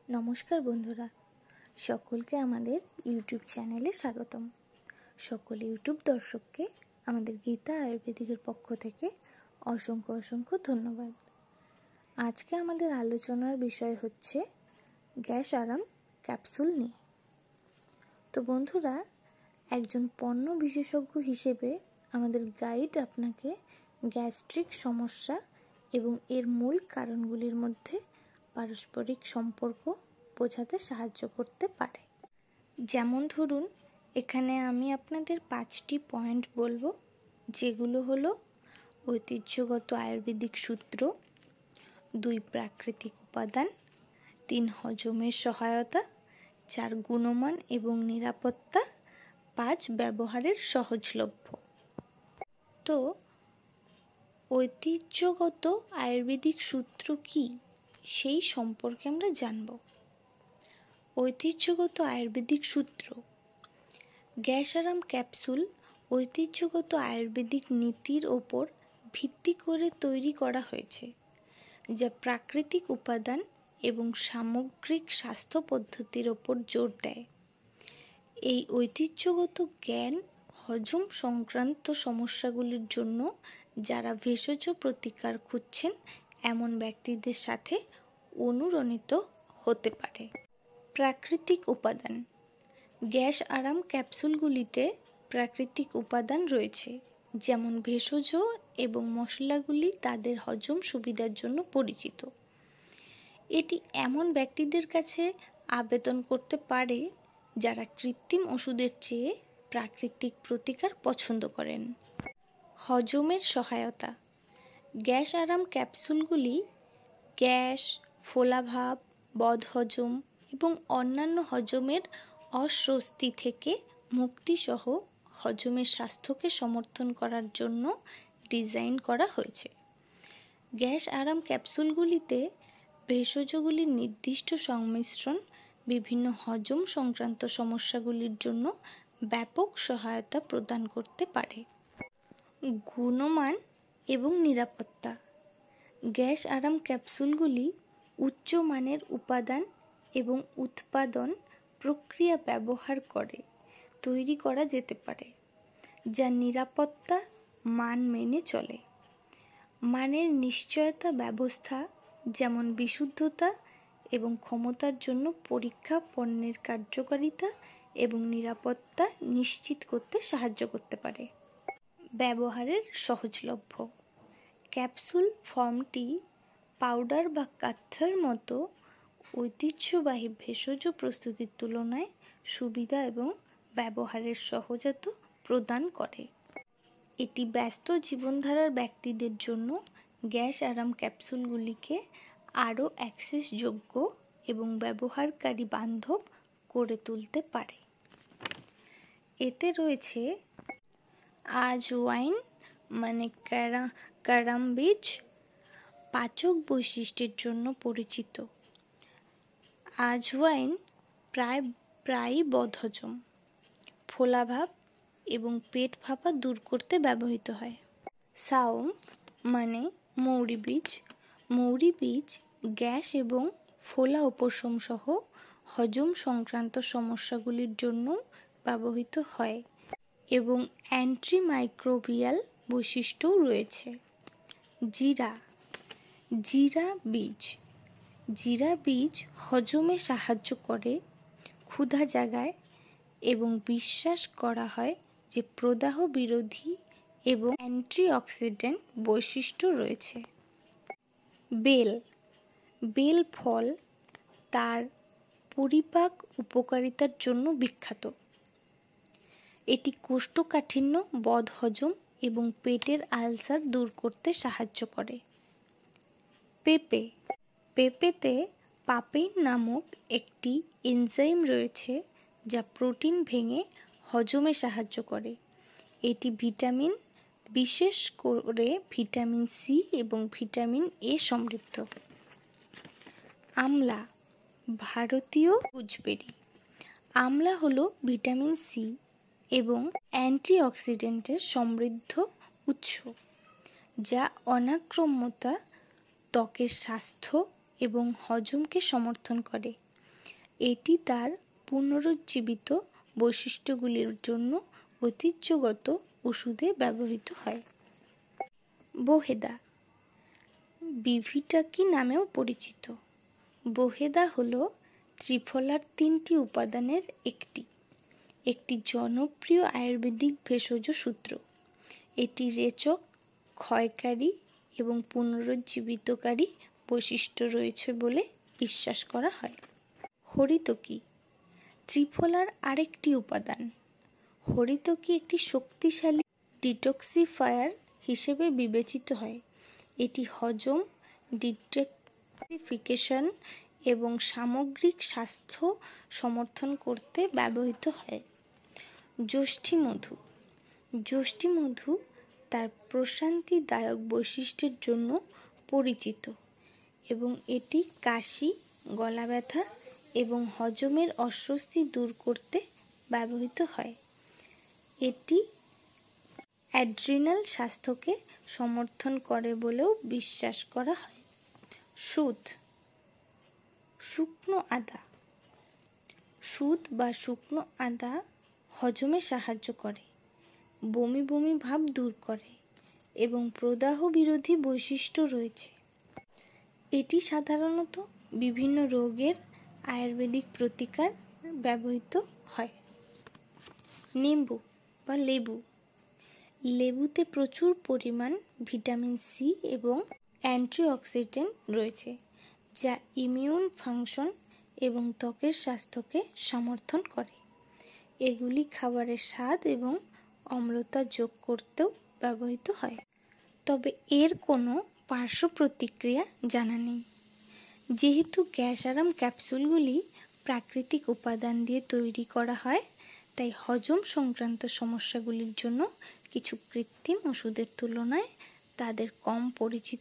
নমস্কার বন্ধুরা, সকলকে আমাদের ইউটিউব চ্যানেলে স্বাগতম। সকল ইউটিউব দর্শককে আমাদের গীতা আয়ুর্বেদিকের পক্ষ থেকে অসংখ্য অসংখ্য ধন্যবাদ। আজকে আমাদের আলোচনার বিষয় হচ্ছে গ্যাস আরাম ক্যাপসুল নিয়ে। তো বন্ধুরা, একজন পণ্য বিশেষজ্ঞ হিসেবে আমাদের গাইড আপনাকে গ্যাস্ট্রিক সমস্যা এবং এর মূল কারণগুলির মধ্যে পারস্পরিক সম্পর্ক বোঝাতে সাহায্য করতে পারে। যেমন ধরুন, এখানে আমি আপনাদের 5টি পয়েন্ট বলবো, যেগুলো হলো ঐতিহ্যগত আয়ুর্বেদিক সূত্র, 2 প্রাকৃতিক উপাদান, 3 হজমের সহায়তা, 4 গুণমান এবং নিরাপত্তা, 5 ব্যবহারের সহজলভ্য। তো ঐতিহ্যগত আয়ুর্বেদিক সূত্র কি, সেই সম্পর্কে আমরা জানব। ঐতিহ্যগত আয়ুর্বেদিক সূত্র: গ্যাস আরাম ক্যাপসুল ঐতিহ্যগত আয়ুর্বেদিক নীতির ওপর ভিত্তি করে তৈরি করা হয়েছে, যা প্রাকৃতিক উপাদান এবং সামগ্রিক স্বাস্থ্য পদ্ধতির ওপর জোর দেয়। এই ঐতিহ্যগত জ্ঞান হজম সংক্রান্ত সমস্যাগুলির জন্য যারা ভেষজ প্রতিকার খুঁজছেন এমন ব্যক্তিদের সাথে অনুরণিত হতে পারে। প্রাকৃতিক উপাদান: গ্যাস আরাম ক্যাপসুলগুলিতে প্রাকৃতিক উপাদান রয়েছে, যেমন ভেষজ এবং মশলাগুলি তাদের হজম সুবিধার জন্য পরিচিত। এটি এমন ব্যক্তিদের কাছে আবেদন করতে পারে যারা কৃত্রিম ওষুধের চেয়ে প্রাকৃতিক প্রতিকার পছন্দ করেন। হজমের সহায়তা: গ্যাস আরাম ক্যাপসুলগুলি গ্যাস, ফোলাভাব, বদহজম এবং অন্যান্য হজমের অস্বস্তি থেকে মুক্তিসহ হজমের স্বাস্থ্যকে সমর্থন করার জন্য ডিজাইন করা হয়েছে। গ্যাস আরাম ক্যাপসুলগুলিতে ভেষজগুলির নির্দিষ্ট সংমিশ্রণ বিভিন্ন হজম সংক্রান্ত সমস্যাগুলির জন্য ব্যাপক সহায়তা প্রদান করতে পারে। গুণমান এবং নিরাপত্তা: গ্যাস আরাম ক্যাপসুলগুলি উচ্চমানের উপাদান এবং উৎপাদন প্রক্রিয়া ব্যবহার করে তৈরি করা যেতে পারে, যা নিরাপত্তা মান মেনে চলে। মানের নিশ্চয়তা ব্যবস্থা, যেমন বিশুদ্ধতা এবং ক্ষমতার জন্য পরীক্ষা পণ্যের কার্যকারিতা এবং নিরাপত্তা নিশ্চিত করতে সাহায্য করতে পারে। ব্যবহারের সহজলভ্য: ক্যাপসুল ফর্মটি পাউডার বা কাথ্যার মতো ঐতিহ্যবাহী ভেষজ প্রস্তুতির তুলনায় সুবিধা এবং ব্যবহারের সহজতা প্রদান করে। এটি ব্যস্ত জীবনধারার ব্যক্তিদের জন্য গ্যাস আরাম ক্যাপসুলগুলিকে আরও অ্যাক্সেসযোগ্য এবং ব্যবহারকারী বান্ধব করে তুলতে পারে। এতে রয়েছে আজওয়াইন মানে কারাম বীজ, পাচক বৈশিষ্ট্যের জন্য পরিচিত। আজওয়াইন প্রায়ই বদহজম, ফোলাভাব এবং পেট ফাঁপা দূর করতে ব্যবহৃত হয়। সাউম মানে মৌরি বীজ, মৌরি বীজ গ্যাস এবং ফোলা উপশম সহ হজম সংক্রান্ত সমস্যাগুলির জন্য ব্যবহৃত হয় এবং অ্যান্টিমাইক্রোবিয়াল বৈশিষ্ট্যও রয়েছে। জিরা বীজ, জিরা বীজ হজমে সাহায্য করে, ক্ষুধা জাগায় এবং বিশ্বাস করা হয় যে প্রদাহ বিরোধী এবং অ্যান্টিঅক্সিডেন্ট বৈশিষ্ট্য রয়েছে। বেল ফল তার পরিপাক উপকারিতার জন্য বিখ্যাত। এটি কোষ্ঠকাঠিন্য, বদহজম এবং পেটের আলসার দূর করতে সাহায্য করে। পেঁপেতে পাপেইন নামক একটি এনজাইম রয়েছে যা প্রোটিন ভেঙে হজমে সাহায্য করে। এটি ভিটামিন, বিশেষ করে ভিটামিন সি এবং ভিটামিন এ সমৃদ্ধ। আমলা, ভারতীয় গুজবেরি। আমলা হলো ভিটামিন সি এবং অ্যান্টিঅক্সিডেন্টের সমৃদ্ধ উৎস, যা অনাক্রম্যতা, ত্বকের স্বাস্থ্য এবং হজমকে সমর্থন করে। এটি তার পুনরুজ্জীবিত বৈশিষ্ট্যগুলির জন্য ঐতিহ্যগত ওষুধে ব্যবহৃত হয়। বোহেদা বিভিটাকি নামেও পরিচিত। বোহেদা হল ত্রিফলার 3টি উপাদানের একটি জনপ্রিয় আয়ুর্বেদিক ভেষজ সূত্র। এটি রেচক, ক্ষয়কারী এবং পুনরুজ্জীবিতকারী বৈশিষ্ট্য রয়েছে বলে বিশ্বাস করা হয়। হরিতকি ত্রিফলার আরেকটি উপাদান। হরিতকি একটি শক্তিশালী ডিটক্সিফায়ার হিসেবে বিবেচিত হয়। এটি হজম, ডিটক্সিফিকেশন এবং সামগ্রিক স্বাস্থ্য সমর্থন করতে ব্যবহৃত হয়। যষ্ঠিমধু যষ্ঠিমধু তার প্রশান্তিদায়ক বৈশিষ্ট্যের জন্য পরিচিত এবং এটি কাশি, গলা ব্যথা এবং হজমের অস্বস্তি দূর করতে ব্যবহৃত হয়। এটি অ্যাড্রিনাল স্বাস্থ্যকে সমর্থন করে বলেও বিশ্বাস করা হয়। সুদ শুকনো আদা সুদ বা শুকনো আদা হজমে সাহায্য করে, বমি বমি ভাব দূর করে এবং প্রদাহ বিরোধী বৈশিষ্ট্য রয়েছে। এটি সাধারণত বিভিন্ন রোগের আয়ুর্বেদিক প্রতিকার ব্যবহৃত হয়। নিম্বু বা লেবু লেবুতে প্রচুর পরিমাণ ভিটামিন সি এবং অ্যান্টিঅক্সিডেন্ট রয়েছে, যা ইমিউন ফাংশন এবং ত্বকের স্বাস্থ্যকে সমর্থন করে। এগুলি খাবারের স্বাদ এবং অম্লতা যোগ করতেও ব্যবহৃত হয়, তবে এর কোনো পার্শ্ব প্রতিক্রিয়া জানা নেই। যেহেতু গ্যাস আরাম ক্যাপসুলগুলি প্রাকৃতিক উপাদান দিয়ে তৈরি করা হয়, তাই হজম সংক্রান্ত সমস্যাগুলির জন্য কিছু কৃত্রিম ওষুধের তুলনায় তাদের কম পরিচিত